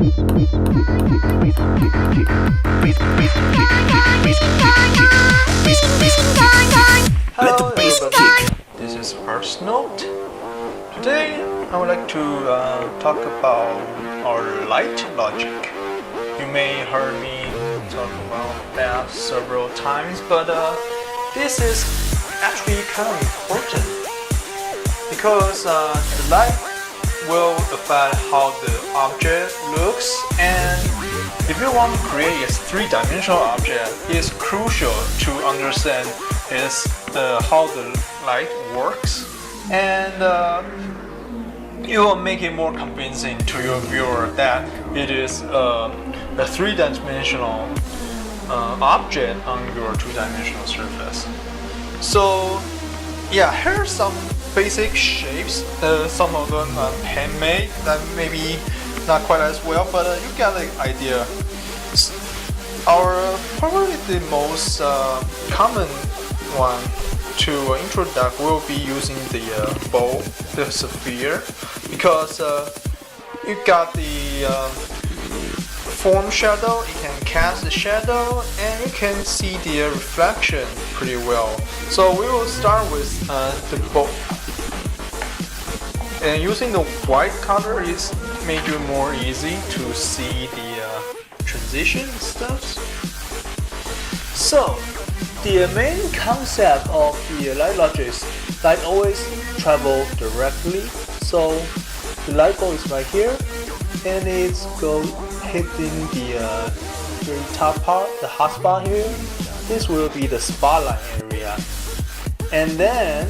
Hello everybody, this is Artz Note. Today I would like to talk about our light logic. You may heard me talk about that several times, but this is actually kind of important because the light will affect how the object looks, and if you want to create a three-dimensional object, it's crucial to understand how the light works, and it will make it more convincing to your viewer that it is a three-dimensional object on your two-dimensional surface. So yeah, here are some basic shapes. Some of them are handmade, that maybe not quite as well, but you get the idea. Probably the most common one to introduce will be using the ball, the sphere, because you got the form shadow, you can cast the shadow, and you can see the reflection pretty well. So we will start with the ball, and using the white color is make it more easy to see the transition stuff. So the main concept of the light logic is light always travel directly. So the light bulb is right here, and it's hitting the very top part, the hot spot here. This will be the spotlight area, and then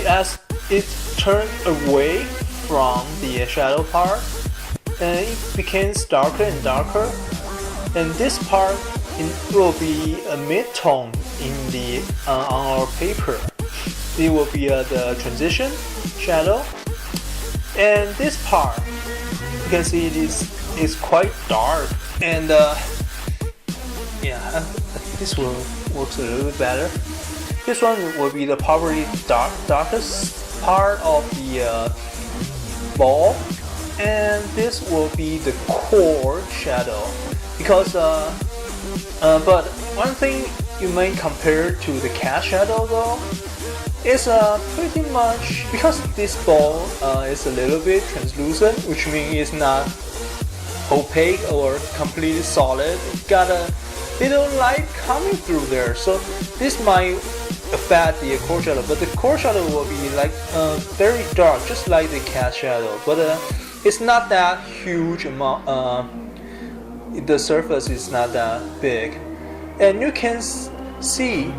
as it turned away from the shadow part, and it becomes darker and darker, and this part will be a midtone in the on our paper. It will be the transition shadow, and this part you can see it is quite dark, and yeah, this one works a little bit better. This one will be the probably darkest part of the ball, and this will be the core shadow, because but one thing you may compare to the cat shadow though is pretty much, because this ball is a little bit translucent, which means it's not opaque or completely solid. It got a little light coming through there, so this might affect the core shadow, but the core shadow will be like very dark, just like the cat shadow, but it's not that huge amount. The surface is not that big, and you can see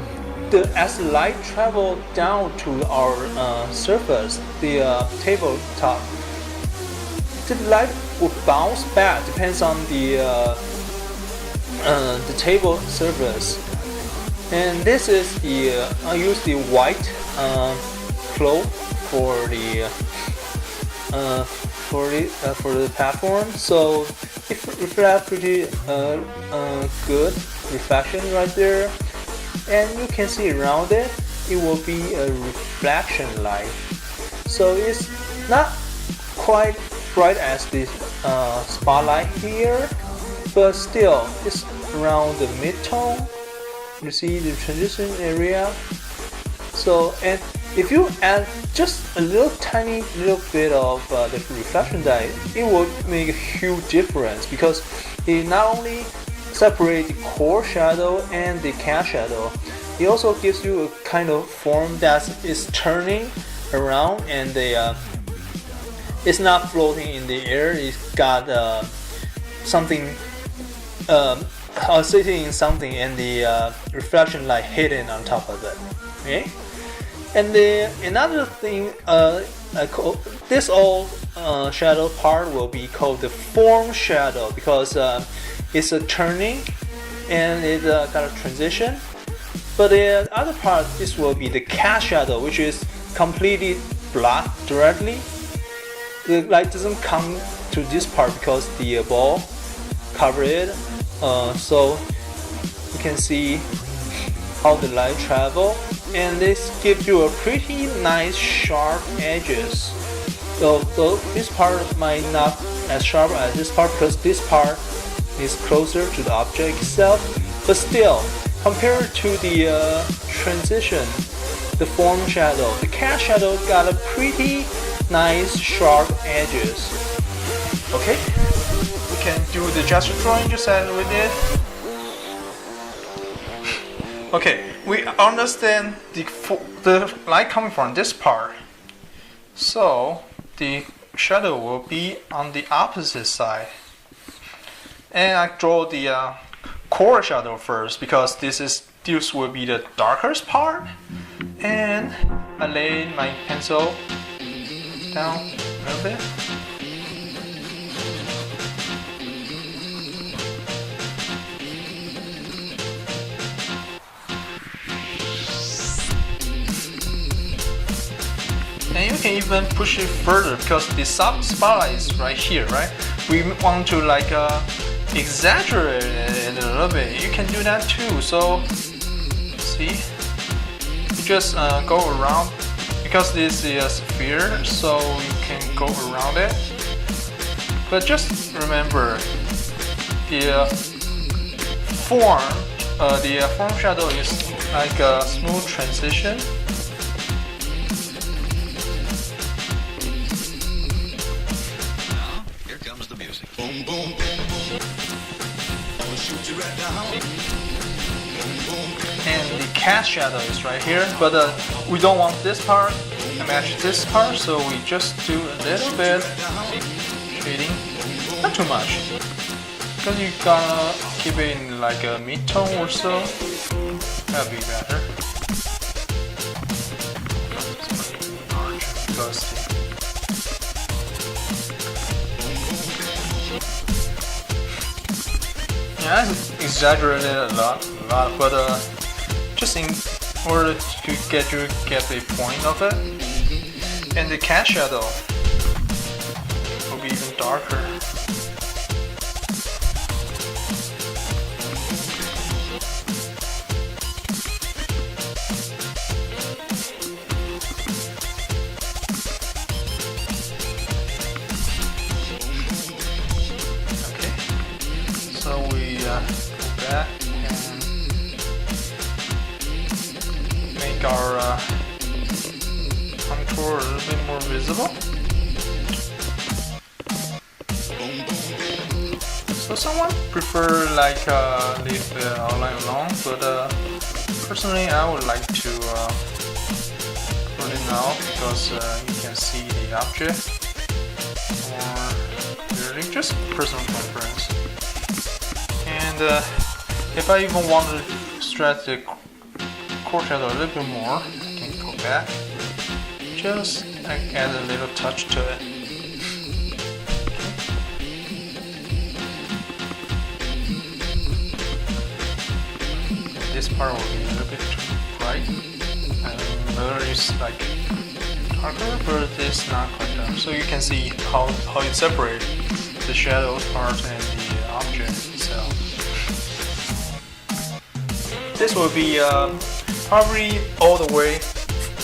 as the light travel down to our surface, the tabletop, the light will bounce back. Depends on the table surface. And this is the I use the white cloth for the platform, so it reflects pretty good reflection right there, and you can see around it will be a reflection light, so it's not quite bright as this spotlight here, but still it's around the midtone. You see the transition area. So, and if you add just a tiny little bit of the reflection light, it will make a huge difference, because it not only separates the core shadow and the cat shadow, it also gives you a kind of form that is turning around, and it's not floating in the air. It's got something sitting in something, and the reflection light hidden on top of it. Okay, and another thing, this old shadow part will be called the form shadow, because it's a turning and it got a transition. But the other part, this will be the cat shadow, which is completely black directly. The light doesn't come to this part because the ball cover it. So you can see how the light travel, and this gives you a pretty nice sharp edges. So this part might not as sharp as this part because this part is closer to the object itself. But still, compared to the transition, the form shadow, the cat shadow got a pretty nice sharp edges. Okay, we can do the gesture drawing just as we did. Okay, we understand the light coming from this part, so the shadow will be on the opposite side. And I draw the core shadow first because this will be the darkest part. And I lay my pencil down a little bit. And you can even push it further because the spotlight is right here, right? We want to like exaggerate it a little bit. You can do that too. So see, you just go around because this is a sphere, so you can go around it. But just remember the form shadow is like a smooth transition. Boom, boom, boom, boom. I'll shoot you right down. Boom, boom, boom. And the cat shadow is right here, but we don't want this part to match this part, so we just do a little bit shading, not too much, because you gotta keep it in like a mid-tone or so. That'll be better. Because yeah, I exaggerated a lot, but just in order to get the point of it. And the cat shadow will be even darker. So we go back and make our contour a little bit more visible. So someone prefer like leave the outline alone, but personally I would like to put it out because you can see the object more clearly, just personal preference. And if I even want to stretch the core shadow a little bit more, I can go back, just add a little touch to it. This part will be a little bit too bright, and another is like darker, but it's not quite dark. So you can see how it separates the shadows part and the object itself. This will be probably all the way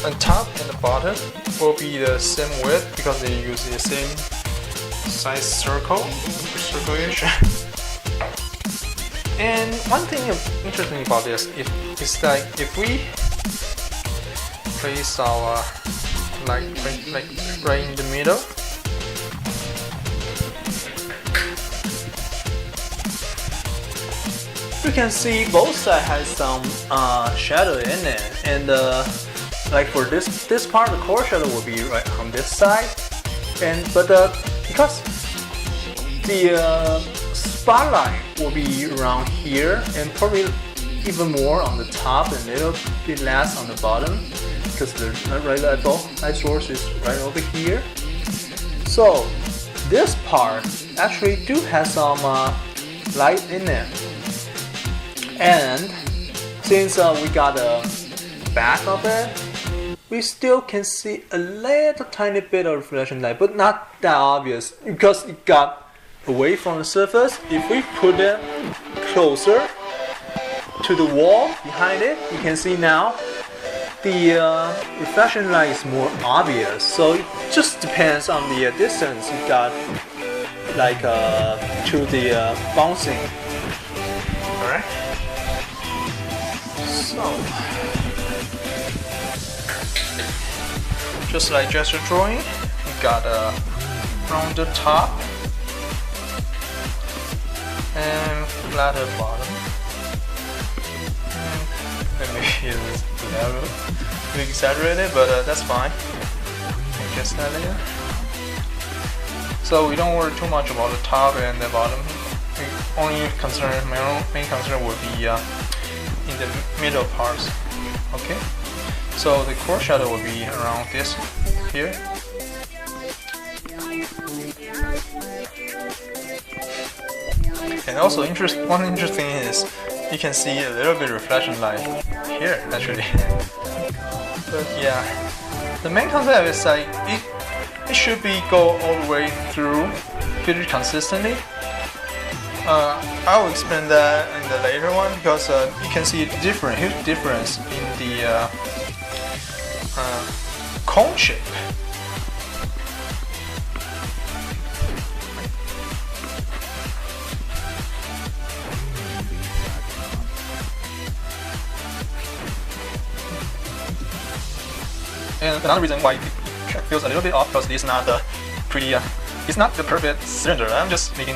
on top and the bottom will be the same width because they use the same size circle-ish. And one thing interesting about this is that if we place our like right in the middle, you can see both sides has some shadow in it, and like for this part, the core shadow will be right on this side, but because the spotlight will be around here and probably even more on the top and a little bit less on the bottom because the light source is right over here. So this part actually do have some light in it. And since we got the back of it, we still can see a little tiny bit of reflection light, but not that obvious because it got away from the surface. If we put it closer to the wall behind it, you can see now the reflection light is more obvious. So it just depends on the distance you got like to the bouncing. Alright. So just like gesture drawing, we got from the top and flatter bottom. And maybe it's a little exaggerated, but that's fine. Just that later. So we don't worry too much about the top and the bottom. My main concern will be in the middle parts. Okay. So the core shadow will be around this here. And also one interesting is you can see a little bit of reflection light here actually. But yeah, the main concept is like it should be go all the way through pretty consistently. I will explain that in the later one because you can see a huge difference in the cone shape. And another reason why it feels a little bit off because it's not the it's not the perfect cylinder. I'm just making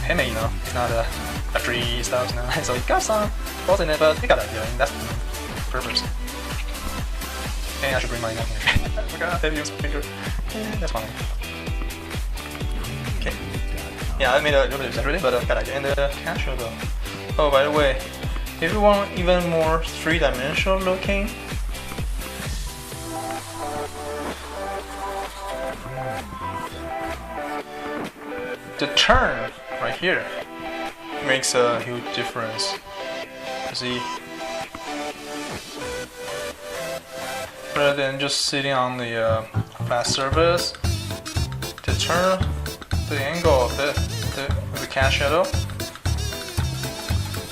handmade, you know. It's not a factory stuff, you know. So it got some faults in it, but it got an idea, and that's the purpose. And I should bring my napkin. I forgot to use finger. That's fine. Okay. Yeah, I made a little bit exaggerated, but got an idea. And the capture though. Oh, by the way, if you want even more three-dimensional looking, the turn right here makes a huge difference. You see, rather than just sitting on the flat surface, to turn the angle of the cast shadow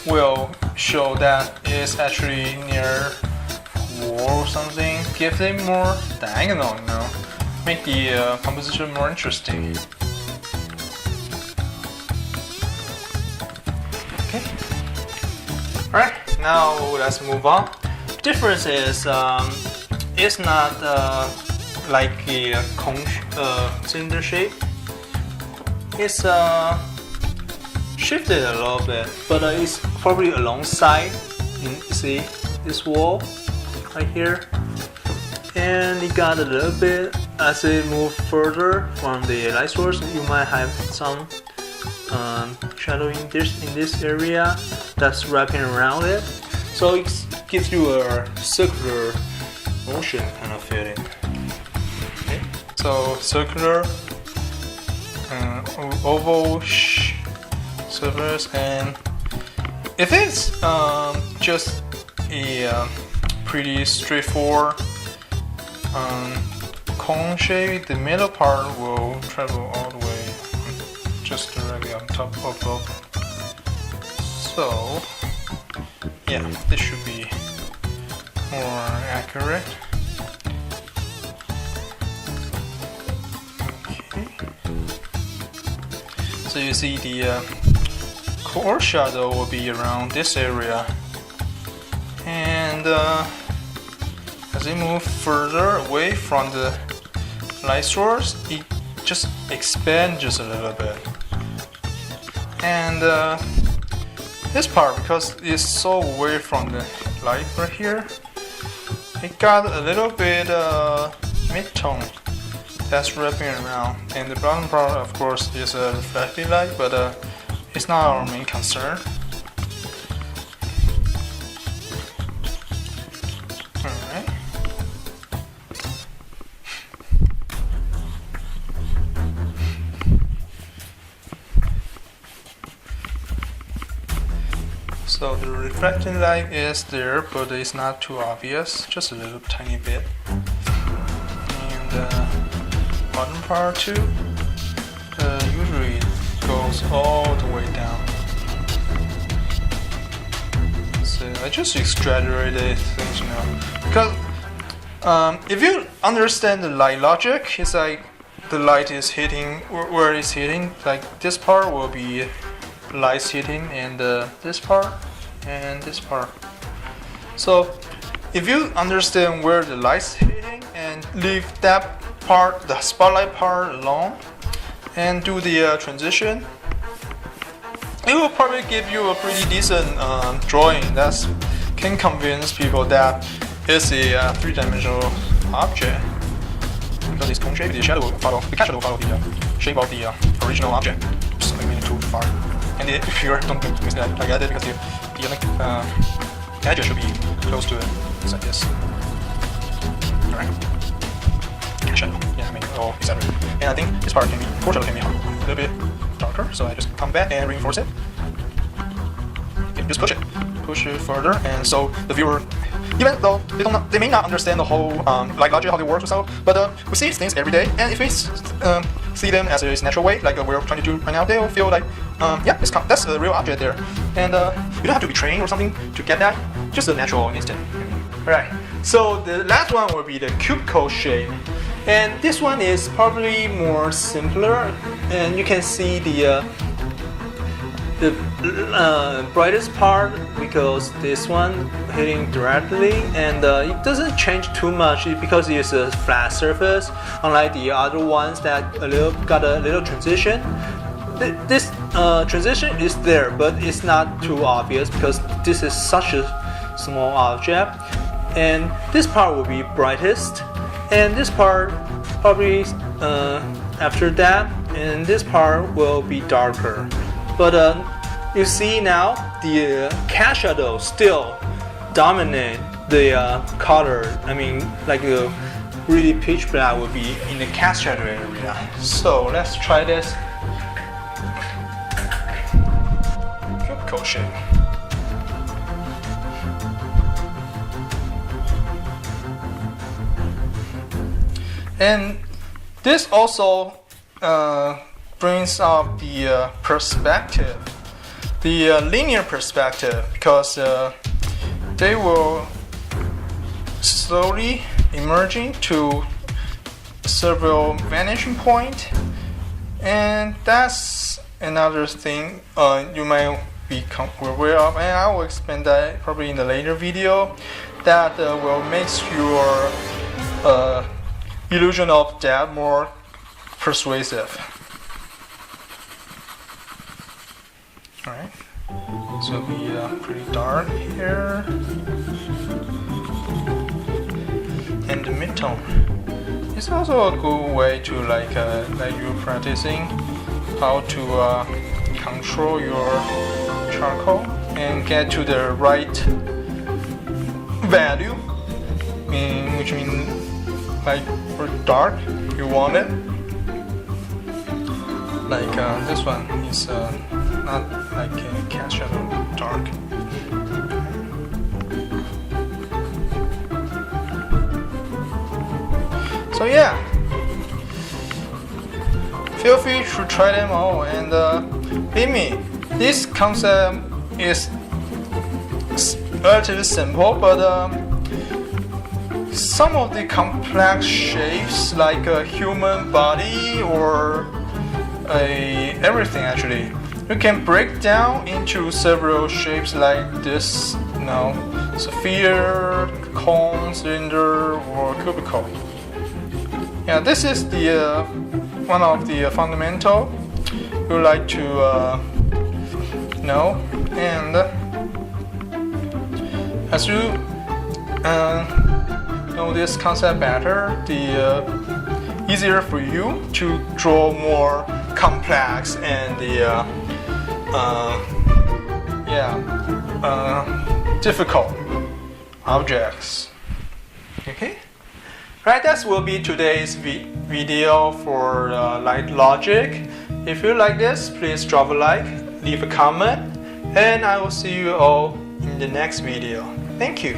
will show that it's actually near wall or something. Give it more diagonal, you know, make the composition more interesting. Okay. Alright, now let's move on. Difference is it's not like a cone cylinder shape. It's shifted a little bit, but it's probably alongside. You see this wall right here, and it got a little bit as it moves further from the light source. You might have some shadow in this area that's wrapping around it, so it gives you a circular motion kind of feeling. Okay, so circular oval surface, and if it's just a pretty straightforward cone shape, the middle part will travel all the way just directly on top of both. So yeah, this should be more accurate. Okay. So you see the core shadow will be around this area, and as it moves further away from the light source, it just expands just a little bit. And this part, because it's so away from the light right here, it got a little bit midtone that's wrapping around. And the bottom part, of course, is a reflective light, but it's not our main concern. Alright. So the reflecting light is there, but it's not too obvious, just a little tiny bit. And bottom part too, usually goes all the way down. So I just exaggerated things, you know, because if you understand the light logic, it's like the light is hitting, where it's hitting, like this part will be lights hitting, and this part and this part. So if you understand where the light's hitting and leave that part, the spotlight part alone, and do the transition, it will probably give you a pretty decent drawing that can convince people that it's a three-dimensional object, because it's cone shape. The shadow will follow, the shadow will follow the shape of the original object. So maybe too far. And if you don't do things like that, because the edges should be close to it. It's like this. Alright. Shadow. Yeah, I mean, or exaggerate. And I think this part can be, foreshadow can be a little bit darker, so I just come back and reinforce it. Okay, just push it further, and so the viewer, even though they may not understand the whole like logic how they work or so, but we see things every day, and if we see them as a natural way, like we're trying to do right now, they'll feel like yeah, that's a real object there, and you don't have to be trained or something to get that, just a natural instant. Right. So the last one will be the cubical shape, and this one is probably more simpler, and you can see the brightest part, because this one hitting directly, and it doesn't change too much because it's a flat surface, unlike the other ones that got a little transition. This transition is there, but it's not too obvious because this is such a small object. And this part will be brightest, and this part probably after that, and this part will be darker. But you see now the cast shadow still dominate the color. I mean, like the really pitch black will be in the cast shadow area. So let's try this cubical shape. And this also brings up the perspective, the linear perspective, because they will slowly emerging to several vanishing point, and that's another thing you might be aware of, and I will explain that probably in the later video, that will make your illusion of that more persuasive. Alright, so it'll be pretty dark here. And the midtone. It's also a good way to like you're practicing how to control your charcoal and get to the right value, which means like for dark you want it, like this one is not like a cast shadow dark. So yeah, feel free to try them all, and believe me, this concept is relatively simple, but some of the complex shapes, like a human body or everything actually, you can break down into several shapes like this, sphere, cone, cylinder, or cubical. Yeah, this is the one of the fundamental you like to know, and as you know this concept better, the easier for you to draw more complex and the difficult objects. Okay, right, that will be today's video for light logic. If you like this, please drop a like, leave a comment, and I will see you all in the next video. Thank you.